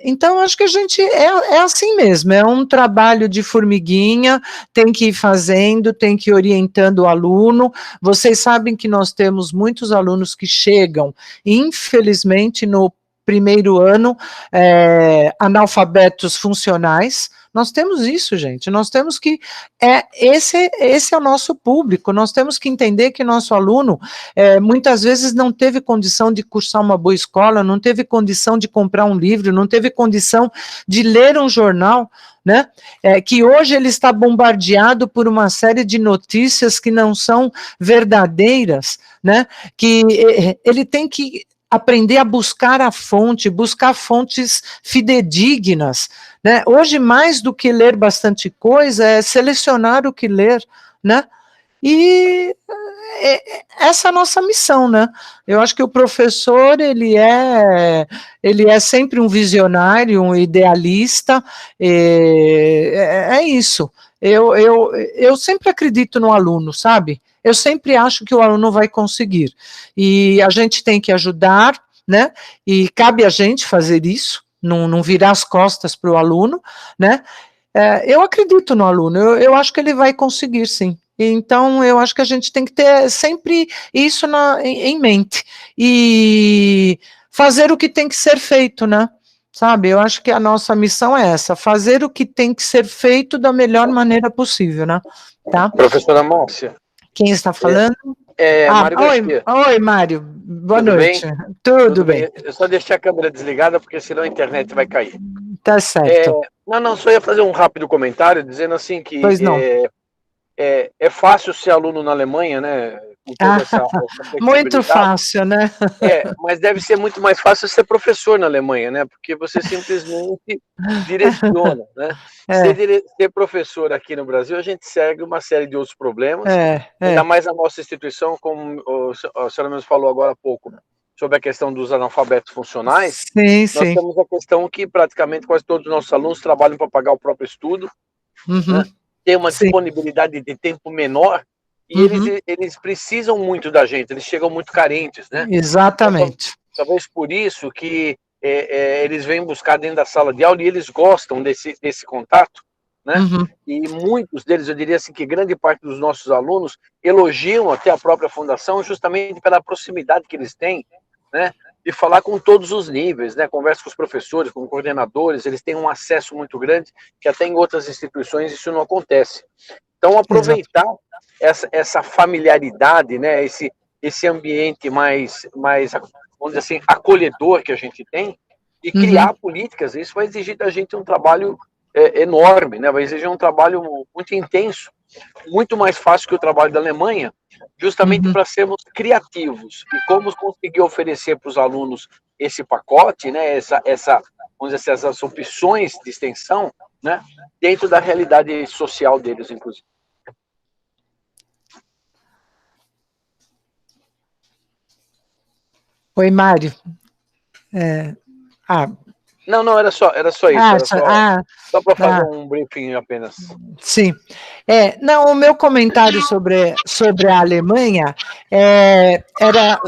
Então, acho que a gente é assim mesmo, é um trabalho de formiguinha, tem que ir fazendo, tem que ir orientando o aluno. Vocês sabem que nós temos muitos alunos que chegam, infelizmente, no primeiro ano analfabetos funcionais. Nós temos isso, gente, nós temos que, esse é o nosso público, nós temos que entender que nosso aluno, muitas vezes não teve condição de cursar uma boa escola, não teve condição de comprar um livro, não teve condição de ler um jornal, né, que hoje ele está bombardeado por uma série de notícias que não são verdadeiras, né, que ele tem que aprender a buscar a fonte, buscar fontes fidedignas, né? Hoje, mais do que ler bastante coisa, é selecionar o que ler, né? E essa é a nossa missão, né? Eu acho que o professor, ele é sempre um visionário, um idealista, é isso. Eu sempre acredito no aluno, sabe? Eu sempre acho que o aluno vai conseguir, e a gente tem que ajudar, né, e cabe a gente fazer isso, não virar as costas para o aluno, né, eu acredito no aluno, eu acho que ele vai conseguir, sim, então eu acho que a gente tem que ter sempre isso em mente, e fazer o que tem que ser feito, né, sabe, eu acho que a nossa missão é essa, fazer o que tem que ser feito da melhor maneira possível, né, tá? Professora Márcia. Quem está falando? Mário Garcia. Oi, Mário. Boa Tudo noite. Bem? Tudo bem. Eu só deixei a câmera desligada, porque senão a internet vai cair. Tá certo. Só ia fazer um rápido comentário, dizendo assim que é fácil ser aluno na Alemanha, né? Com toda essa muito fácil, né? Mas deve ser muito mais fácil ser professor na Alemanha, né? Porque você simplesmente direciona, né? Ser professor aqui no Brasil, a gente segue uma série de outros problemas, ainda mais a nossa instituição, como a senhora mesmo falou agora há pouco, sobre a questão dos analfabetos funcionais. Nós temos a questão que praticamente quase todos os nossos alunos trabalham para pagar o próprio estudo, né? Tem uma disponibilidade de tempo menor, e eles precisam muito da gente, eles chegam muito carentes, né? Exatamente. Então, talvez por isso que eles vêm buscar dentro da sala de aula, e eles gostam desse contato, né? E muitos deles, eu diria assim, que grande parte dos nossos alunos elogiam até a própria fundação justamente pela proximidade que eles têm, né? De falar com todos os níveis, né? Conversa com os professores, com coordenadores, eles têm um acesso muito grande, que até em outras instituições isso não acontece. Então, aproveitar essa familiaridade, né? Esse ambiente mais, vamos dizer assim, acolhedor que a gente tem, e criar políticas. Isso vai exigir da gente um trabalho enorme, né? Vai exigir um trabalho muito intenso, muito mais fácil que o trabalho da Alemanha, justamente para sermos criativos. E como conseguir oferecer para os alunos esse pacote, né? Vamos dizer assim, essas opções de extensão, né? Dentro da realidade social deles, inclusive. Oi, Mário. Não, era só isso. Só para fazer um briefing apenas. Sim. Não, o meu comentário sobre a Alemanha era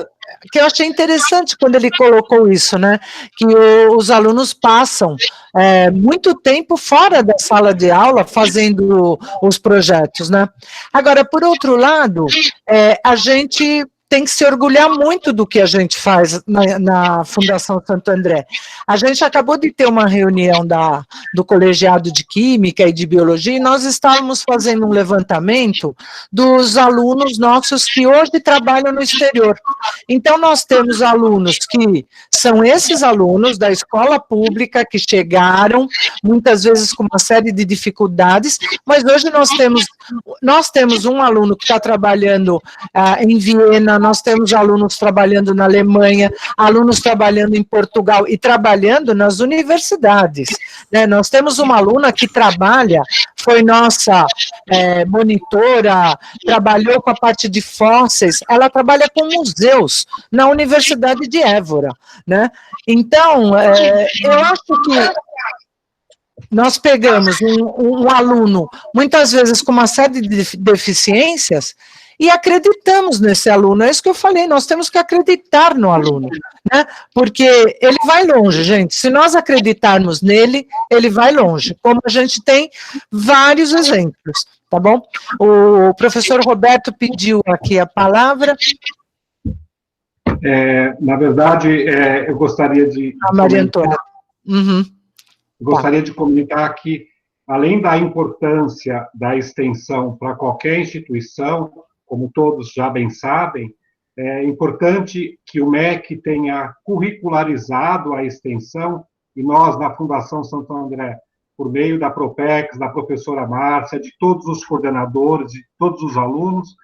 que eu achei interessante quando ele colocou isso, né? Que os alunos passam muito tempo fora da sala de aula fazendo os projetos, né? Agora, por outro lado, a gente tem que se orgulhar muito do que a gente faz na Fundação Santo André. A gente acabou de ter uma reunião do colegiado de Química e de Biologia, e nós estávamos fazendo um levantamento dos alunos nossos que hoje trabalham no exterior. Então, nós temos alunos que são esses alunos da escola pública, que chegaram, muitas vezes com uma série de dificuldades, mas hoje nós temos um aluno que está trabalhando em Viena, nós temos alunos trabalhando na Alemanha, alunos trabalhando em Portugal e trabalhando nas universidades, né? Nós temos uma aluna que foi nossa monitora, trabalhou com a parte de fósseis, ela trabalha com museus na Universidade de Évora, né? Então, eu acho que nós pegamos um aluno, muitas vezes com uma série de deficiências, e acreditamos nesse aluno, é isso que eu falei, nós temos que acreditar no aluno, né? Porque ele vai longe, gente, se nós acreditarmos nele, ele vai longe, como a gente tem vários exemplos, tá bom? O professor Roberto pediu aqui a palavra. Na verdade, eu gostaria de... Maria Antônia. Gostaria de comentar que, além da importância da extensão para qualquer instituição, como todos já bem sabem, é importante que o MEC tenha curricularizado a extensão, e nós, na Fundação Santo André, por meio da Propex, da professora Márcia, de todos os coordenadores, de todos os alunos,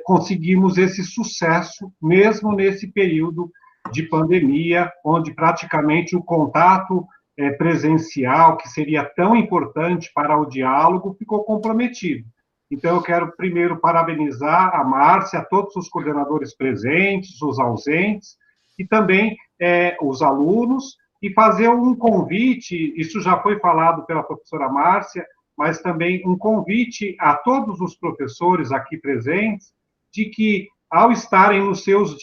conseguimos esse sucesso, mesmo nesse período de pandemia, onde praticamente o contato presencial, que seria tão importante para o diálogo, ficou comprometido. Então, eu quero primeiro parabenizar a Márcia, a todos os coordenadores presentes, os ausentes, e também os alunos, e fazer um convite, isso já foi falado pela professora Márcia, mas também um convite a todos os professores aqui presentes, de que, ao estarem nos seus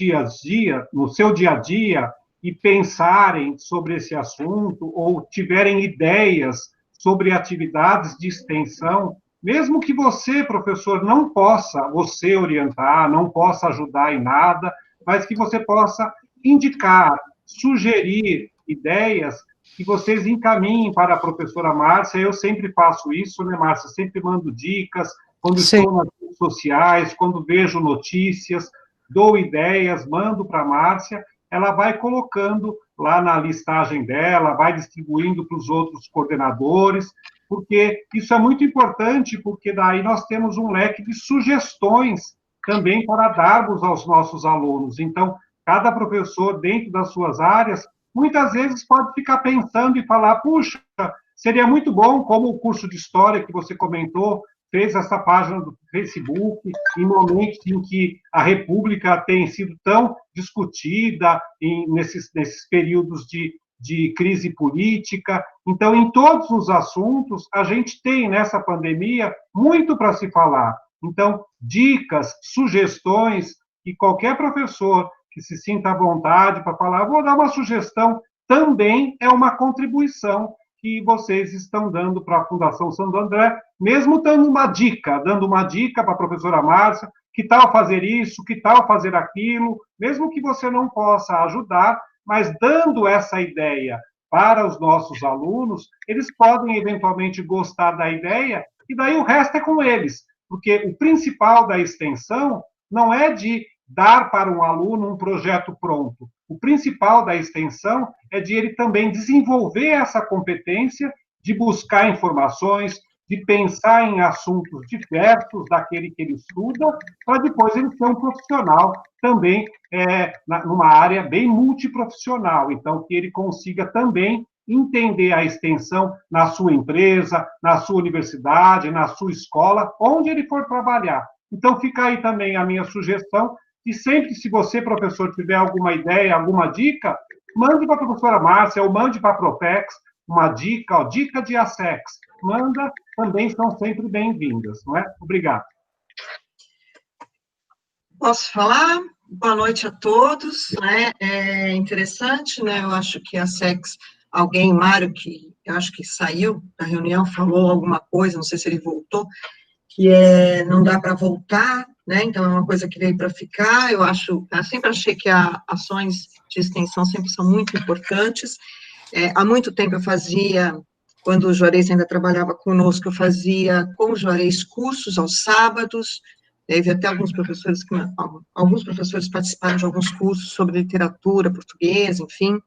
no seu dia a dia, e pensarem sobre esse assunto, ou tiverem ideias sobre atividades de extensão, mesmo que você, professor, não possa você orientar, não possa ajudar em nada, mas que você possa indicar, sugerir ideias que vocês encaminhem para a professora Márcia. Eu sempre faço isso, né, Márcia? Sempre mando dicas, quando estou nas redes sociais, quando vejo notícias, dou ideias, mando para a Márcia, ela vai colocando lá na listagem dela, vai distribuindo para os outros coordenadores, porque isso é muito importante, porque daí nós temos um leque de sugestões também para darmos aos nossos alunos. Então, cada professor, dentro das suas áreas, muitas vezes pode ficar pensando e falar, puxa, seria muito bom, como o curso de História que você comentou, fez essa página do Facebook, em momentos em que a República tem sido tão discutida, nesses períodos de crise política. Então, em todos os assuntos, a gente tem, nessa pandemia, muito para se falar. Então, dicas, sugestões, que qualquer professor que se sinta à vontade para falar, vou dar uma sugestão, também é uma contribuição que vocês estão dando para a Fundação Santo André, mesmo dando uma dica para a professora Márcia, que tal fazer isso, que tal fazer aquilo, mesmo que você não possa ajudar, mas dando essa ideia para os nossos alunos, eles podem eventualmente gostar da ideia, e daí o resto é com eles, porque o principal da extensão não é de dar para um aluno um projeto pronto. O principal da extensão é de ele também desenvolver essa competência de buscar informações, de pensar em assuntos diversos daquele que ele estuda, para depois ele ser um profissional também numa área bem multiprofissional. Então, que ele consiga também entender a extensão na sua empresa, na sua universidade, na sua escola, onde ele for trabalhar. Então, fica aí também a minha sugestão, e sempre, se você, professor, tiver alguma ideia, alguma dica, mande para a professora Márcia ou mande para a Propex uma dica, dica de ASEX. Manda, também são sempre bem-vindas, não é? Obrigado. Posso falar? Boa noite a todos, né? É interessante, né? Eu acho que a ASEX, Mário, que eu acho que saiu da reunião, falou alguma coisa, não sei se ele voltou, que não dá para voltar, né? Então, é uma coisa que veio para ficar. Eu sempre achei que ações de extensão sempre são muito importantes. Há muito tempo eu fazia, quando o Juarez ainda trabalhava conosco, eu fazia com o Juarez cursos aos sábados. Teve até alguns professores participaram de alguns cursos sobre literatura portuguesa, enfim.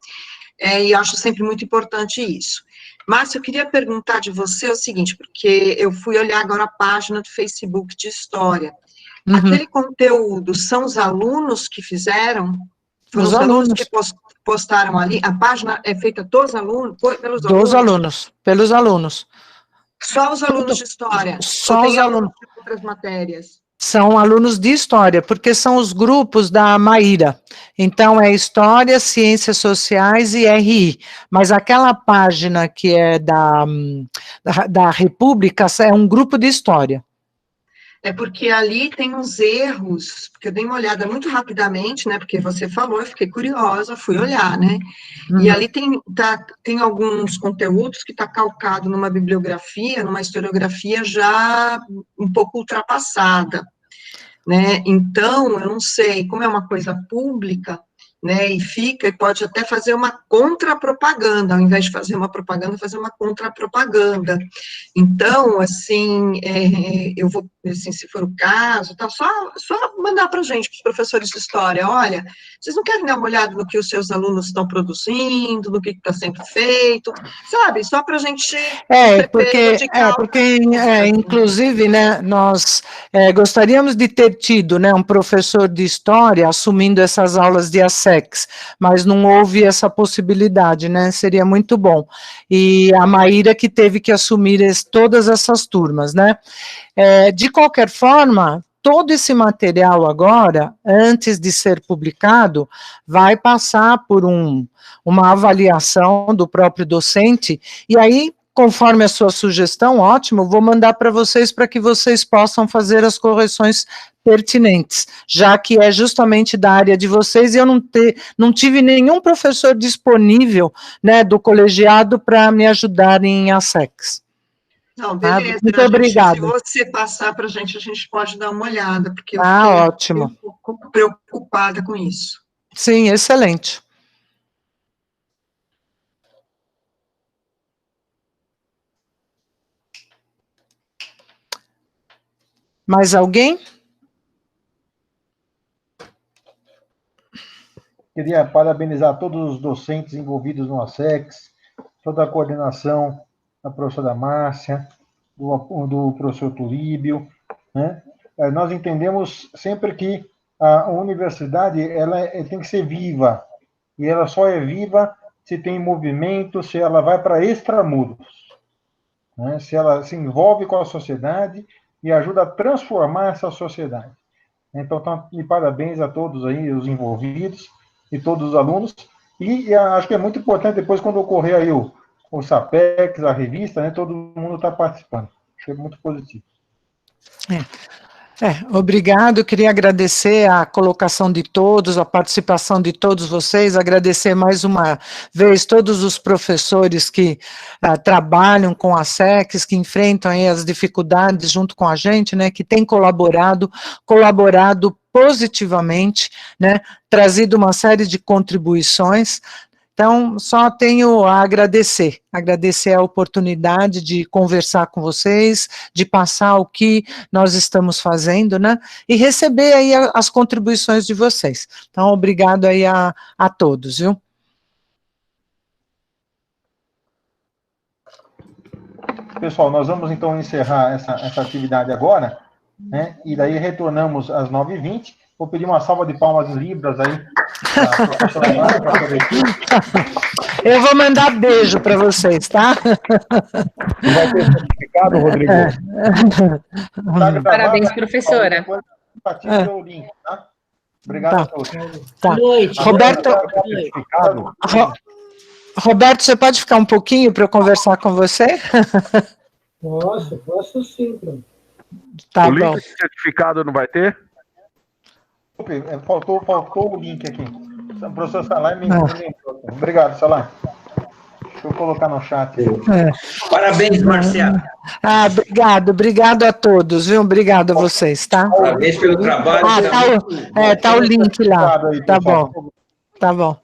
E acho sempre muito importante isso. Márcia, eu queria perguntar de você o seguinte, porque eu fui olhar agora a página do Facebook de História. Aquele conteúdo são os alunos que fizeram? Foram os alunos que postaram ali? A página é feita dos alunos? Pelos alunos? Pelos alunos. Só os alunos de História? Só os alunos de outras matérias? São alunos de História, porque são os grupos da Maíra. Então, é História, Ciências Sociais e RI. Mas aquela página que é da República é um grupo de História. É porque ali tem uns erros, porque eu dei uma olhada muito rapidamente, né, porque você falou, eu fiquei curiosa, fui olhar, né, e ali tem alguns conteúdos que está calcado numa bibliografia, numa historiografia já um pouco ultrapassada. né? Então, eu não sei, como é uma coisa pública, né, e pode até fazer uma contrapropaganda, ao invés de fazer uma propaganda, fazer uma contrapropaganda. Então, assim, eu vou, assim, se for o caso, tá, só mandar para a gente, para os professores de história, olha, vocês não querem dar uma olhada no que os seus alunos estão produzindo, no que está sendo feito, sabe, só para a gente... Inclusive, né, nós gostaríamos de ter tido, né, um professor de história assumindo essas aulas de ASEX, mas não houve essa possibilidade, né, seria muito bom. E a Maíra que teve que assumir todas essas turmas, né. De qualquer forma, todo esse material agora, antes de ser publicado, vai passar por uma avaliação do próprio docente, e aí, conforme a sua sugestão, ótimo, vou mandar para vocês para que vocês possam fazer as correções pertinentes, já que é justamente da área de vocês, e eu não tive nenhum professor disponível, né, do colegiado para me ajudar em ASEX. Não, beleza. Muito obrigada. Se você passar para a gente pode dar uma olhada, porque eu ótimo. fiquei preocupada com isso. Sim, excelente. Mais alguém? Queria parabenizar todos os docentes envolvidos no ASEX, toda a coordenação da professora Márcia, do professor Turíbio, né? Nós entendemos sempre que a universidade ela tem que ser viva, e ela só é viva se tem movimento, se ela vai para extramuros, né? Se ela se envolve com a sociedade e ajuda a transformar essa sociedade. Então, de parabéns a todos aí, os envolvidos, e todos os alunos, e acho que é muito importante depois, quando ocorrer aí o SAPEX, a revista, né, todo mundo está participando. Achei muito positivo. Obrigado, queria agradecer a colocação de todos, a participação de todos vocês, agradecer mais uma vez todos os professores que trabalham com a SEX, que enfrentam aí as dificuldades junto com a gente, né, que têm colaborado positivamente, né, trazido uma série de contribuições. Então, só tenho a agradecer a oportunidade de conversar com vocês, de passar o que nós estamos fazendo, né, e receber aí as contribuições de vocês. Então, obrigado aí a todos, viu? Pessoal, nós vamos então encerrar essa atividade agora, né, e daí retornamos às 9h20. Vou pedir uma salva de palmas em libras aí. Eu vou mandar beijo para vocês, tá? Vai ter certificado, Rodrigo? Parabéns, professora. O link, tá? Obrigado a todos. Tá. Roberto, você pode ficar um pouquinho para eu conversar com você? Posso sim. Tá o link bom. de certificado não vai ter? Faltou o link aqui. O professor Salai me lembrou. Obrigado, Salai. Deixa eu colocar no chat. Parabéns, Marciana. Obrigado a todos, viu? Obrigado a vocês, tá? Parabéns pelo trabalho. Tá o link lá. Tá bom.